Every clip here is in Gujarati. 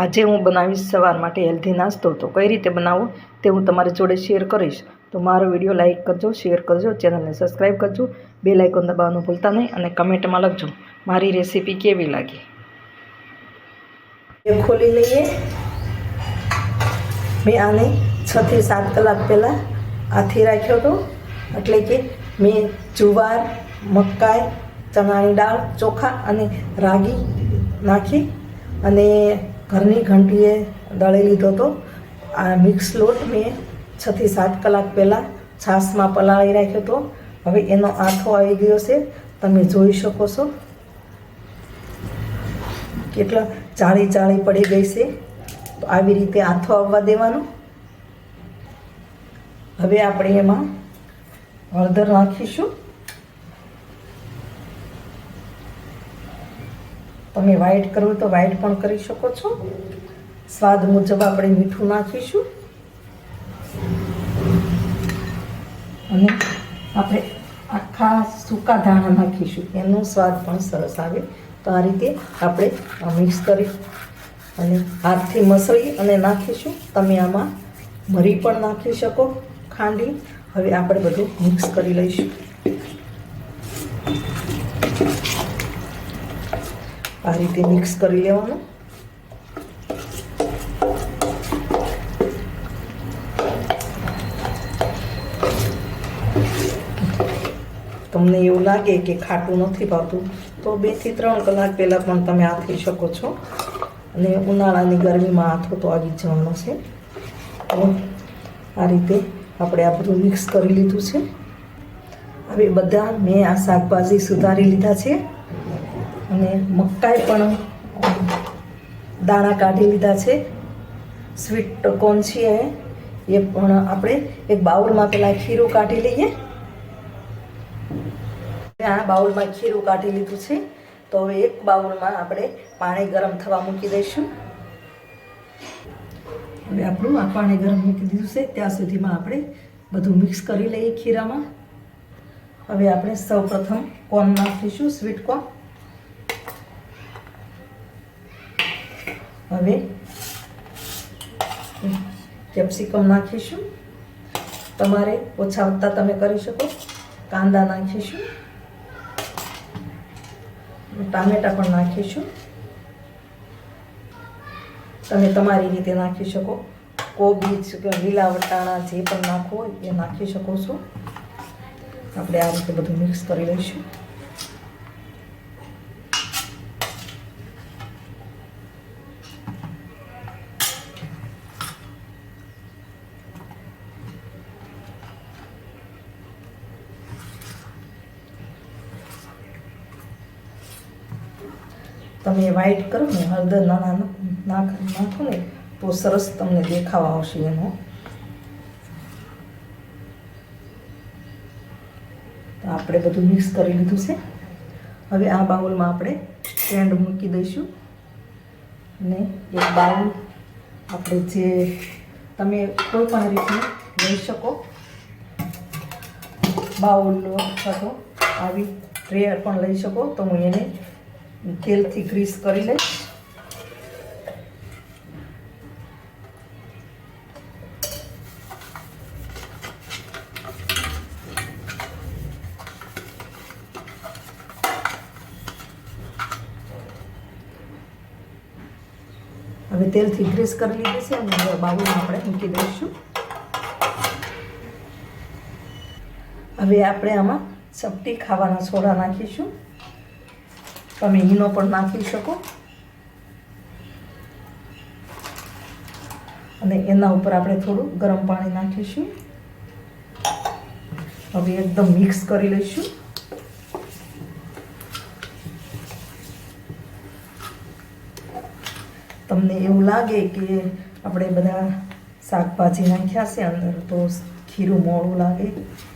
આજે હું બનાવીશ સવાર માટે હેલ્ધી નાસ્તો. તો કઈ રીતે બનાવો તે હું તમારી જોડે શેર કરીશ. તો મારો વિડીયો લાઇક કરજો, શેર કરજો, ચેનલને સબસ્ક્રાઈબ કરજો, બેલ આઇકોન દબાવવાનું ભૂલતા નહીં અને કમેન્ટમાં લખજો મારી રેસીપી કેવી લાગી. એ ખોલી લઈએ. મેં આને 6 થી 7 કલાક પહેલાં આથી રાખ્યો હતો. એટલે કે મેં જુવાર, મકાઈ, ચણાની દાળ, ચોખા અને રાગી નાખી અને ઘરની ઘંટીએ દળી લીધો હતો. આ મિક્સ લોટ મેં 6 થી 7 કલાક પહેલાં છાશમાં પલાળી રાખ્યો હતો. હવે એનો આથો આવી ગયો છે, તમે જોઈ શકો છો કેટલા જાળી પડી ગઈ છે. તો આવી રીતે આથો આવવા દેવાનો. હવે આપણે એમાં હળદર નાખીશું. તમે વ્હાઈટ કરવું તો વ્હાઈટ પણ કરી શકો છો. સ્વાદ મુજબ આપણે મીઠું નાખીશું અને આપણે આખા સૂકા ધાણા નાખીશું. એનો સ્વાદ પણ સરસ આવે. તો આ રીતે આપણે મિક્સ કરી અને હાથથી મસળી અને નાખીશું. તમે આમાં મરી પણ નાખી શકો, ખાંડી. હવે આપણે બધું મિક્સ કરી લઈશું. આ રીતે મિક્સ કરી લેવાનું. તમને એવું લાગે કે ખાટું નથી ભાવતું તો 2 થી 3 કલાક પહેલાં પણ તમે આથી શકો છો. અને ઉનાળાની ગરમીમાં આથો તો આવી જ જવાનો છે. તો આ રીતે આપણે આ બધું મિક્સ કરી લીધું છે. હવે બધા મેં આ શાકભાજી સુધારી લીધા છે અને મકાઈ પણ દાણા કાઢી લીધા છે. સ્વીટ કોર્ન છે એ પણ આપણે એક બાઉલમાં પહેલાં ખીરું કાઢી લઈએ. આ બાઉલમાં ખીરું કાઢી લીધું છે. તો હવે એક બાઉલમાં આપણે પાણી ગરમ થવા મૂકી દઈશું. હવે આપણું આ પાણી ગરમ મૂકી દીધું છે. ત્યાં સુધીમાં આપણે બધું મિક્સ કરી લઈએ ખીરામાં. હવે આપણે સૌપ્રથમ કોર્ન નાખીશું, સ્વીટ કોર્ન. હવે કેપ્સિકમ નાખીશું. તમારે ઓછા વધતા તમે કરી શકો. કાંદા નાખીશું, ટામેટા પણ નાખીશું. તમે તમારી રીતે નાખી શકો. કોબીજ કે લીલા વટાણા જે પણ નાખવો હોય એ નાખી શકો છો. આપણે આ રીતે બધું મિક્સ કરી લઈશું. તમે વ્હાઈટ કરો ને, હળદર નાખો ને તો સરસ તમને દેખાવ આવશે એનો. તો આપણે બધું મિક્સ કરી લીધું છે. હવે આ બાઉલમાં આપણે સ્ટેન્ડ મૂકી દઈશું અને એક બાઉલ આપણે જે તમે કોઈ પણ રીતે લઈ શકો. બાઉલ અથવા તો આવી ટ્રે પણ લઈ શકો. તો હું એને તેલથી ગ્રીસ કરી લઈશ. હવે તેલથી ગ્રીસ કરી લીધી છે અને હવે બાઉલમાં આપણે મૂકી દઈશું. હવે આપણે આમાં ચપટી ખાવાના સોડા નાખીશું. તમે ઈનો પણ નાખી શકો અને એના ઉપર આપણે થોડું ગરમ પાણી નાખીશું. હવે એકદમ મિક્સ કરી લઈશું. તમને એવું લાગે કે આપણે બધા શાકભાજી નાખ્યા છે અંદર તો ખીરું મોડું લાગે,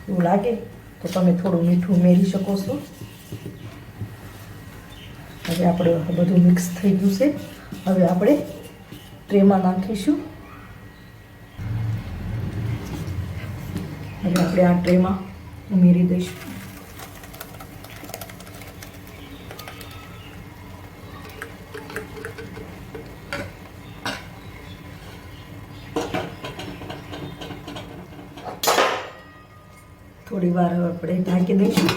એવું લાગે તો તમે થોડું મીઠું ઉમેરી શકો છો. હવે આપણે બધું મિક્સ થઈ ગયું છે. હવે આપણે ટ્રેમાં નાખીશું. હવે આપણે આ ટ્રેમાં ઉમેરી દઈશું. થોડી વાર હવે આપણે ઢાંકી દઈશું.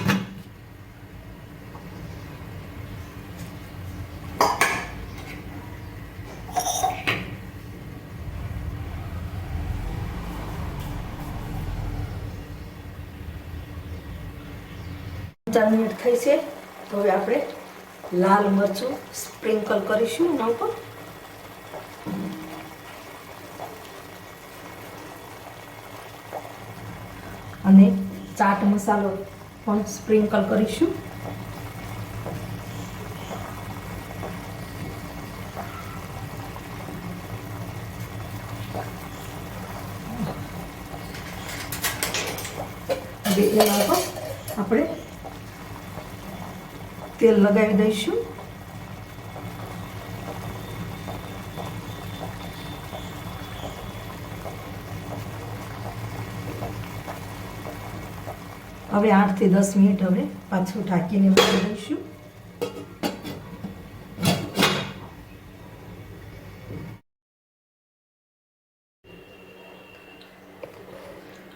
ચાર મિનિટ થઈ છે તો હવે આપણે લાલ મરચું સ્પ્રિંકલ કરીશું એના ઉપર. અને ચાટ મસાલો પણ સ્પ્રિંકલ કરીશું. હવે એના પર આપણે તેલ લગાવી દઈશું. હવે 8 થી 10 મિનિટ હવે પાછું ઢાંકીને મૂકી દઈશું.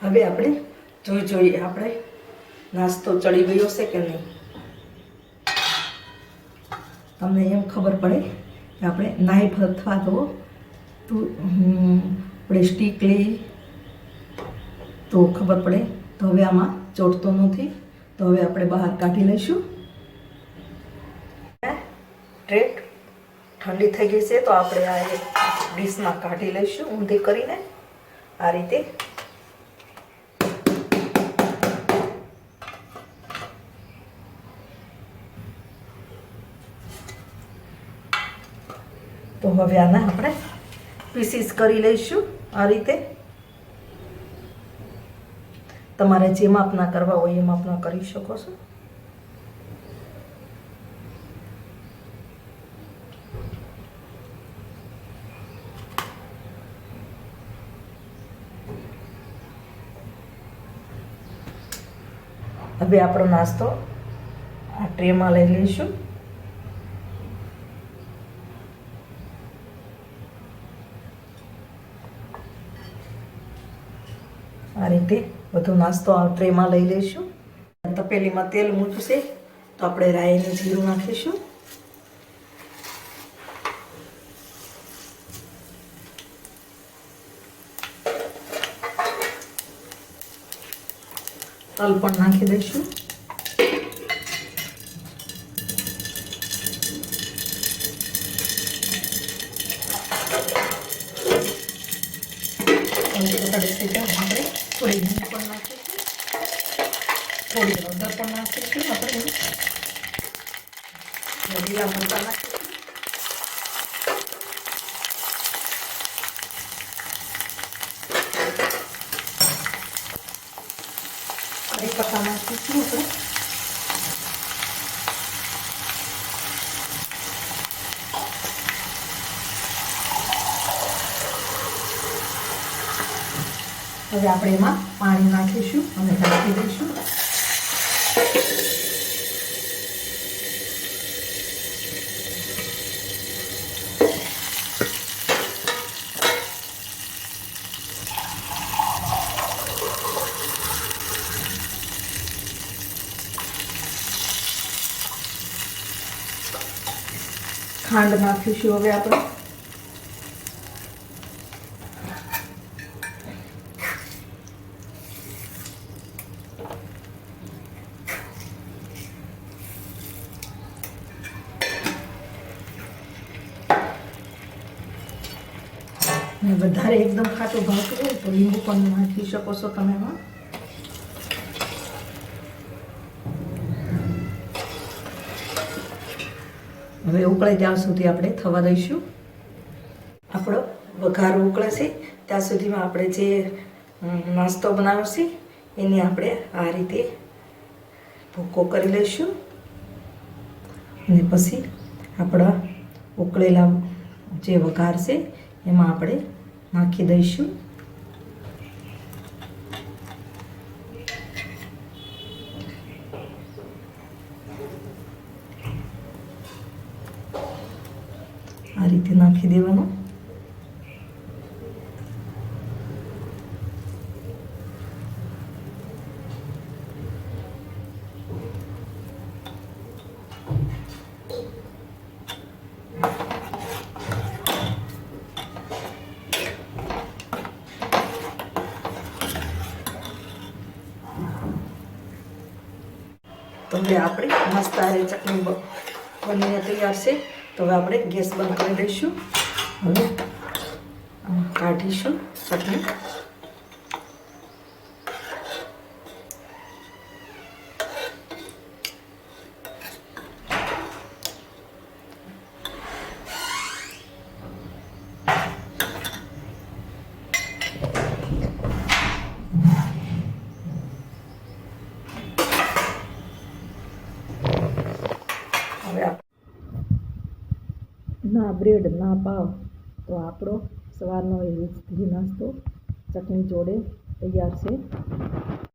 હવે આપણે જોઈએ આપણે નાસ્તો ચડી ગયો છે કે નહીં. તમને એમ ખબર પડે કે આપણે નાઈફ અથવા તો આપણે સ્ટીક લઈ તો ખબર પડે. તો હવે આમાં ચોટતો નથી તો હવે આપણે બહાર કાઢી લઈશું. ટ્રે ઠંડી થઈ ગઈ છે તો આપણે આ એક ડીશમાં કાઢી લઈશું ઊંધી કરીને આ રીતે. તો હવે આના આપણે પીસીસ કરી લઈશું આ રીતે. તમારે જે માપના કરવા હોય એ માપના કરી શકો છો. હવે આપણો નાસ્તો આ ટ્રેમાં લઈ લઈશું. આ રીતે બધો નાસ્તો આ ટ્રેમાં લઈ લઈશું. તપેલીમાં તેલ મૂક્યું છે તો આપણે રાઈનું જીરું નાખીશું. તલ પણ નાખી દઈશું. આપણે થોડી હિંગ પણ નાખીશું, થોડી હળદર પણ નાખીશું, આપણે લીલા મરચાં નાખીશું. કરી પત્તા નાખીશું આપણે. હવે આપણે એમાં પાણી નાખીશું અને ઢાંકી દઈશું. ખાંડ નાખીશું હવે આપણે. વધારે એકદમ ખાટું ભાવતું હોય તો લીંબુ પણ નાખી શકો છો તમે એમાં. હવે ઉકળે ત્યાં સુધી આપણે થવા દઈશું. આપણો વઘાર ઉકળે છે ત્યાં સુધીમાં આપણે જે નાસ્તો બનાવ્યો છે એને આપણે આ રીતે ભૂકો કરી લઈશું. અને પછી આપણા ઉકળેલા જે વઘાર છે એમાં આપણે નાખી દઈશું. આ રીતે નાખી દેવાનું. તો હવે આપણે મસ્ત આરે ચટણી બનીને તૈયાર છે. તો હવે આપણે ગેસ બંધ કરી દઈશું. હવે કાઢીશું ચટણી. ના બ્રેડ ના પાવ તો આપણો સવારનો હેલ્ધી નાસ્તો ચટણી જોડે તૈયાર છે.